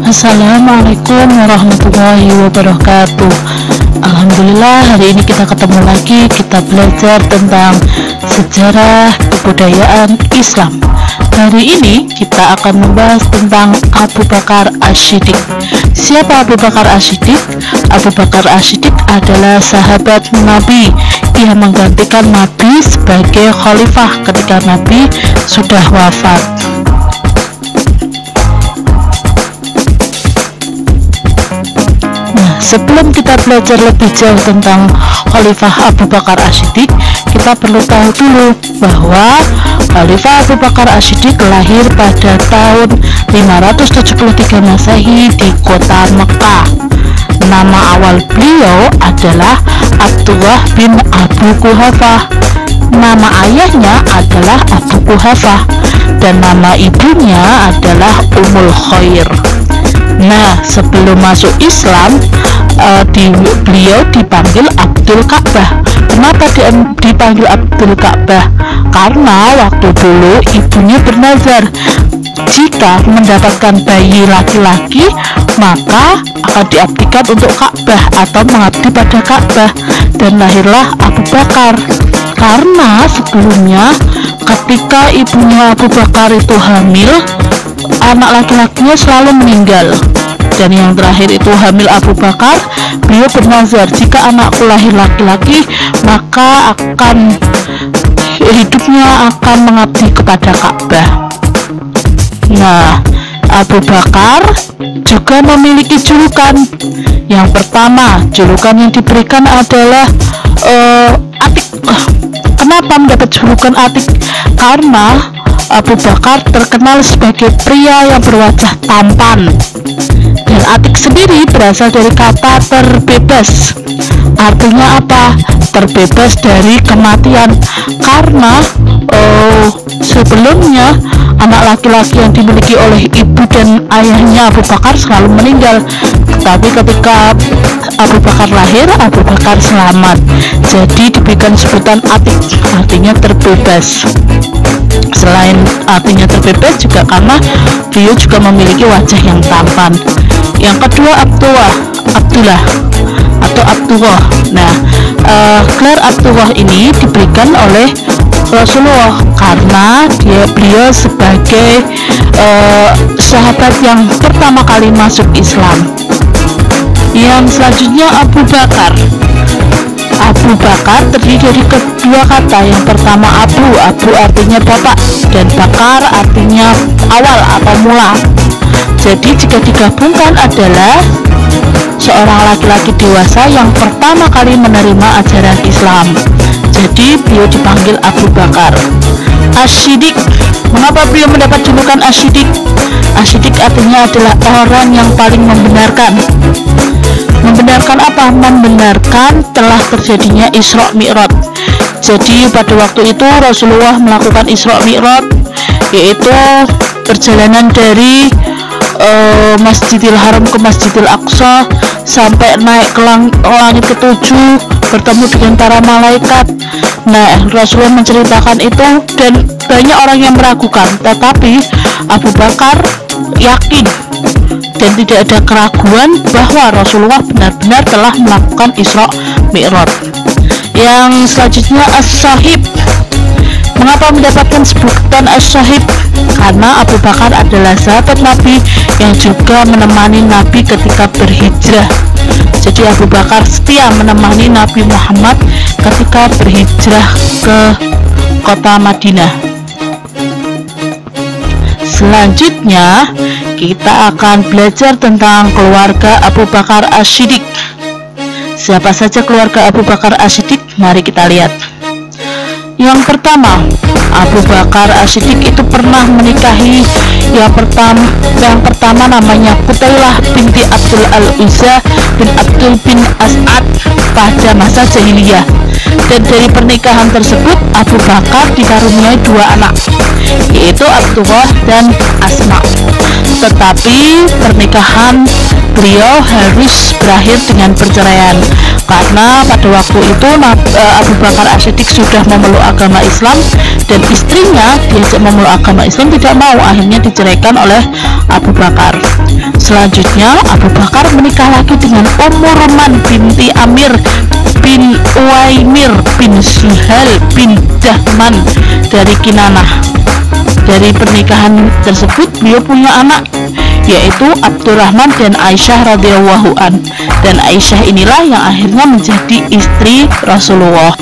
Assalamualaikum warahmatullahi wabarakatuh. Alhamdulillah, hari ini kita ketemu lagi. Kita belajar tentang sejarah kebudayaan Islam. Hari ini kita akan membahas tentang Abu Bakar As-Siddiq. Siapa Abu Bakar As-Siddiq? Abu Bakar As-Siddiq adalah sahabat Nabi. Ia menggantikan Nabi sebagai khalifah ketika Nabi sudah wafat. Sebelum kita belajar lebih jauh tentang Khalifah Abu Bakar As-Siddiq, kita perlu tahu dulu bahwa Khalifah Abu Bakar As-Siddiq lahir pada tahun 573 Masehi di kota Mekah. Nama awal beliau adalah Abdullah bin Abu Quhafah. Nama ayahnya adalah Abu Quhafah dan nama ibunya adalah Ummul Khair. Nah, sebelum masuk Islam, beliau dipanggil Abdul Ka'bah. Kenapa dipanggil Abdul Ka'bah? Karena waktu dulu ibunya bernazar, jika mendapatkan bayi laki-laki maka akan diabdikan untuk Ka'bah atau mengabdi pada Ka'bah, dan lahirlah Abu Bakar. Karena sebelumnya ketika ibunya Abu Bakar itu hamil, anak laki-lakinya selalu meninggal. Dan yang terakhir itu hamil Abu Bakar, beliau bernazar, jika anakku lahir laki-laki maka hidupnya akan mengabdi kepada Ka'bah. Nah, Abu Bakar juga memiliki julukan. Yang pertama, julukan yang diberikan adalah Atik. Kenapa mendapat julukan Atik? Karena Abu Bakar terkenal sebagai pria yang berwajah tampan. Dan Atik sendiri berasal dari kata terbebas. Artinya apa? Terbebas dari kematian. Karena sebelumnya anak laki-laki yang dimiliki oleh ibu dan ayahnya Abu Bakar selalu meninggal. Tapi ketika Abu Bakar lahir, Abu Bakar selamat. Jadi diberikan sebutan Atik, artinya terbebas. Selain artinya terbebas, juga karena beliau juga memiliki wajah yang tampan. Yang kedua, Abdullah atau Abdullah. Nah, gelar Abdullah ini diberikan oleh Rasulullah karena beliau sebagai sahabat yang pertama kali masuk Islam. Yang selanjutnya Abu Bakar. Abu Bakar terdiri dari kedua kata. Yang pertama Abu artinya bapak, dan Bakar artinya awal atau mula. Jadi jika digabungkan adalah seorang laki-laki dewasa yang pertama kali menerima ajaran Islam. Jadi beliau dipanggil Abu Bakar As-Siddiq. Mengapa beliau mendapat julukan As-Siddiq? As-Siddiq artinya adalah orang yang paling membenarkan. Membenarkan apa? Membenarkan telah terjadinya Isra Mi'raj. Jadi pada waktu itu Rasulullah melakukan Isra Mi'raj, yaitu perjalanan dari Masjidil Haram ke Masjidil Aqsa sampai naik ke langit ketujuh, bertemu dengan para malaikat. Nah, Rasulullah menceritakan itu dan banyak orang yang meragukan, tetapi Abu Bakar yakin dan tidak ada keraguan bahwa Rasulullah benar-benar telah melakukan Isra Mi'raj. Yang selanjutnya As-Sahib. Mengapa mendapatkan sebutan As-Sahib? Karena Abu Bakar adalah sahabat Nabi yang juga menemani Nabi ketika berhijrah. Jadi Abu Bakar setia menemani Nabi Muhammad ketika berhijrah ke kota Madinah. Selanjutnya kita akan belajar tentang keluarga Abu Bakar As-Siddiq. Siapa saja keluarga Abu Bakar As-Siddiq? Mari kita lihat. Yang pertama, Abu Bakar As-Siddiq itu pernah menikahi yang pertama namanya Qutailah binti Abdul Al-Uzza bin Abdul bin As'ad pada masa jahiliyah. Dan dari pernikahan tersebut Abu Bakar dikaruniai dua anak, yaitu Abdullah dan Asma. Tetapi pernikahan beliau harus berakhir dengan perceraian karena pada waktu itu Abu Bakar As-Siddiq sudah memeluk agama Islam dan istrinya diajak memeluk agama Islam tidak mau, akhirnya diceraikan oleh Abu Bakar. Selanjutnya Abu Bakar menikah lagi dengan Ummu Ruman binti Amir bin Uwaimir bin Suhal bin Jahman dari Kinanah. Dari pernikahan tersebut beliau punya anak, yaitu Abdurrahman dan Aisyah radhiyallahu an. Dan Aisyah inilah yang akhirnya menjadi istri Rasulullah.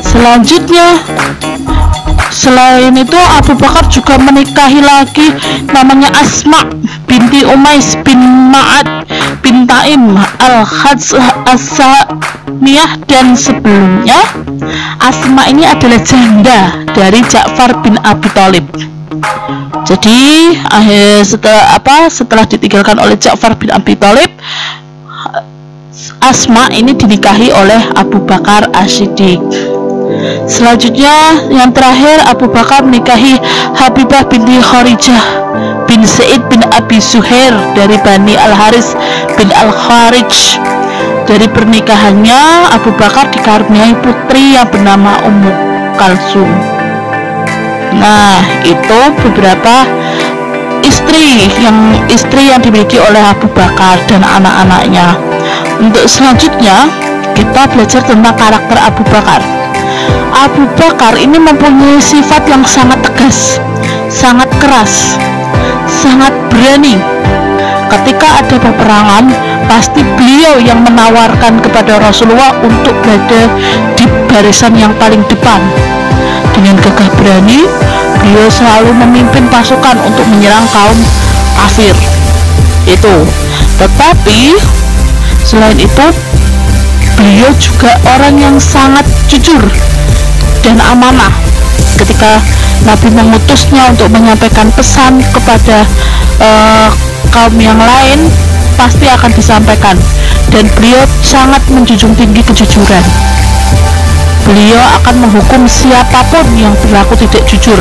Selanjutnya, selain itu Abu Bakar juga menikahi lagi namanya Asma binti Umais bin Ma'ad bin Taim As-Saniyah, dan sebelumnya Asma ini adalah janda dari Ja'far bin Abi Thalib. Jadi setelah ditinggalkan oleh Ja'far bin Abi Thalib, Asma ini dinikahi oleh Abu Bakar As-Siddiq. Selanjutnya yang terakhir, Abu Bakar menikahi Habibah binti Kharijah bin Sa'id bin Abi Zuhair dari Bani Al-Haris bin Al-Kharij. Dari pernikahannya Abu Bakar dikaruniai putri yang bernama Ummu Kalsum. Nah, itu beberapa istri yang dimiliki oleh Abu Bakar dan anak-anaknya. Untuk selanjutnya kita belajar tentang karakter Abu Bakar. Abu Bakar ini mempunyai sifat yang sangat tegas, sangat keras, sangat berani. Ketika ada peperangan, pasti beliau yang menawarkan kepada Rasulullah untuk berada di barisan yang paling depan. Dengan gagah berani, beliau selalu memimpin pasukan untuk menyerang kaum kafir. Tetapi selain itu, beliau juga orang yang sangat jujur dan amanah. Ketika Nabi mengutusnya untuk menyampaikan pesan kepada kaum yang lain, pasti akan disampaikan, dan beliau sangat menjunjung tinggi kejujuran. Beliau akan menghukum siapapun yang berlaku tidak jujur,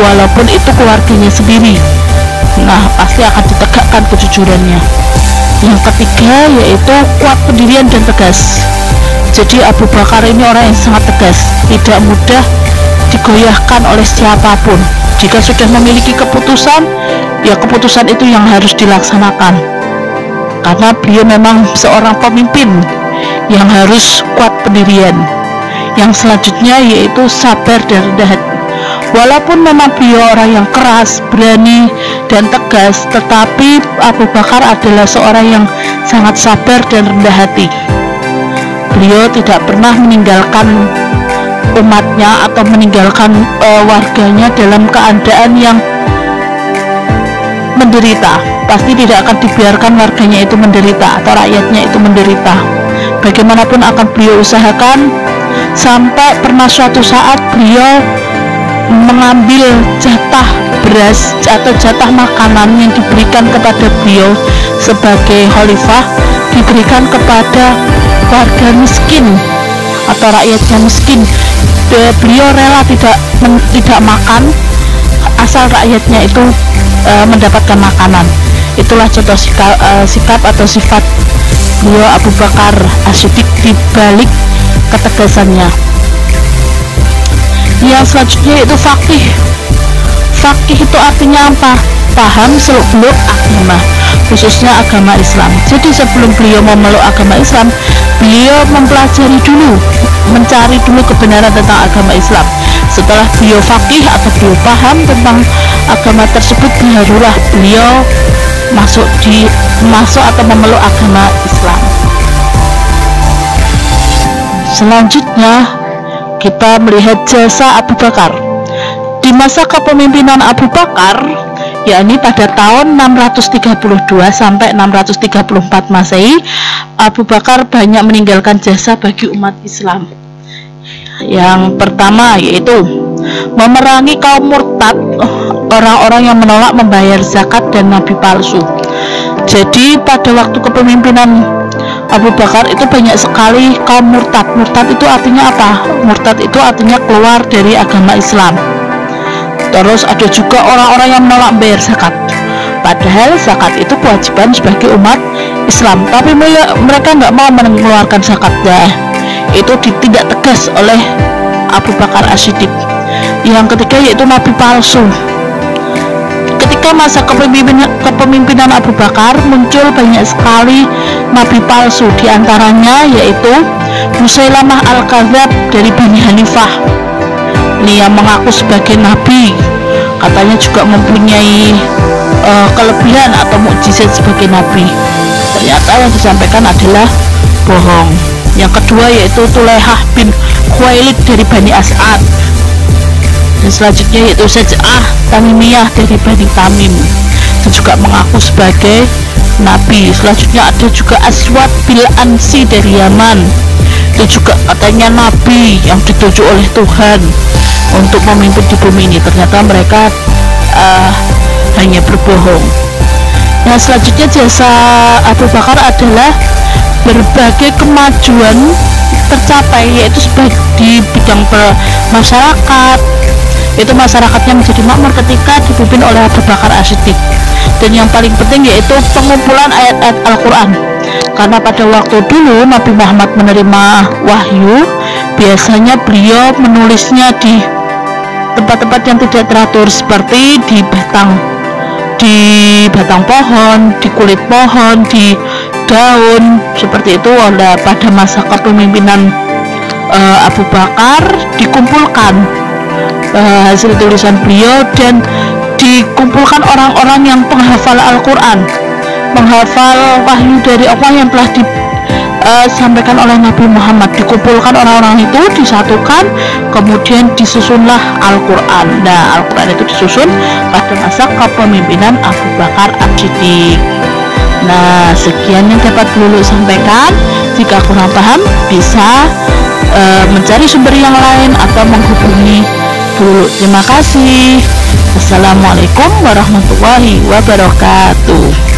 walaupun itu keluarganya sendiri. Nah, pasti akan ditegakkan kejujurannya. Yang ketiga yaitu kuat pendirian dan tegas. Jadi Abu Bakar ini orang yang sangat tegas, tidak mudah digoyahkan oleh siapapun. Jika sudah memiliki keputusan, ya keputusan itu yang harus dilaksanakan. Karena beliau memang seorang pemimpin yang harus kuat pendirian. Yang selanjutnya yaitu sabar dan rendah hati. Walaupun memang beliau orang yang keras, berani, dan tegas, tetapi Abu Bakar adalah seorang yang sangat sabar dan rendah hati. Beliau tidak pernah meninggalkan umatnya atau meninggalkan warganya dalam keadaan yang menderita. Pasti tidak akan dibiarkan warganya itu menderita atau rakyatnya itu menderita. Bagaimanapun akan beliau usahakan, sampai pernah suatu saat beliau mengambil jatah beras atau jatah makanan yang diberikan kepada beliau sebagai khalifah, diberikan kepada warga miskin atau rakyatnya miskin. Beliau rela tidak makan asal rakyatnya itu mendapatkan makanan. Itulah contoh sikap atau sifat beliau Abu Bakar As-Siddiq di balik ketegasannya. Yang selanjutnya itu faqih. Faqih itu artinya apa? Paham seluk-beluk agama, khususnya agama Islam. Jadi sebelum beliau memeluk agama Islam, beliau mempelajari dulu, mencari dulu kebenaran tentang agama Islam. Setelah beliau faqih atau beliau paham tentang agama tersebut, barulah beliau masuk atau memeluk agama Islam. Selanjutnya kita melihat jasa Abu Bakar. Di masa kepemimpinan Abu Bakar, yakni pada tahun 632 sampai 634 Masehi, Abu Bakar banyak meninggalkan jasa bagi umat Islam. Yang pertama yaitu memerangi kaum murtad, orang-orang yang menolak membayar zakat dan nabi palsu. Jadi pada waktu kepemimpinan Abu Bakar itu banyak sekali kaum murtad. Murtad itu artinya apa? Murtad itu artinya keluar dari agama Islam. Terus ada juga orang-orang yang menolak membayar zakat, padahal zakat itu kewajiban sebagai umat Islam, tapi mereka nggak mau mengeluarkan zakatnya. Itu ditindak tegas oleh Abu Bakar As-Siddiq. Yang ketiga yaitu nabi palsu. Ketika ketika masa kepemimpinan Abu Bakar muncul banyak sekali nabi palsu, diantaranya yaitu Musailamah Al-Kadzab dari Bani Hanifah. Ini yang mengaku sebagai nabi, katanya juga mempunyai kelebihan atau mukjizat sebagai nabi. Ternyata yang disampaikan adalah bohong. Yang kedua yaitu Tulaihah bin Khuwailid dari Bani As'ad, dan selanjutnya yaitu Saj'ah Tamimiyah dari Bani Tamim, dan juga mengaku sebagai nabi. Selanjutnya ada juga Aswad bil Ansi dari Yaman, dan juga katanya nabi yang dituju oleh Tuhan untuk memimpin di bumi ini. Ternyata mereka hanya berbohong. Nah, selanjutnya jasa Abu Bakar adalah berbagai kemajuan tercapai, yaitu di bidang masyarakat. Itu masyarakatnya menjadi makmur ketika dipimpin oleh Abu Bakar As-Siddiq. Dan yang paling penting yaitu pengumpulan ayat-ayat Al-Quran, karena pada waktu dulu Nabi Muhammad menerima wahyu, biasanya beliau menulisnya di tempat-tempat yang tidak teratur, seperti di batang pohon, di kulit pohon, di daun, seperti itu. Pada masa kepemimpinan Abu Bakar dikumpulkan hasil tulisan beliau dan dikumpulkan orang-orang yang penghafal Al-Quran, menghafal wahyu dari Allah yang telah disampaikan oleh Nabi Muhammad. Dikumpulkan orang-orang itu, disatukan, kemudian disusunlah Al-Quran. Nah, Al-Quran itu disusun pada masa kepemimpinan Abu Bakar As-Siddiq. Nah, sekian yang dapat Lulu sampaikan. Jika kurang paham, bisa mencari sumber yang lain atau menghubungi Lulu. Terima kasih. Assalamualaikum warahmatullahi wabarakatuh.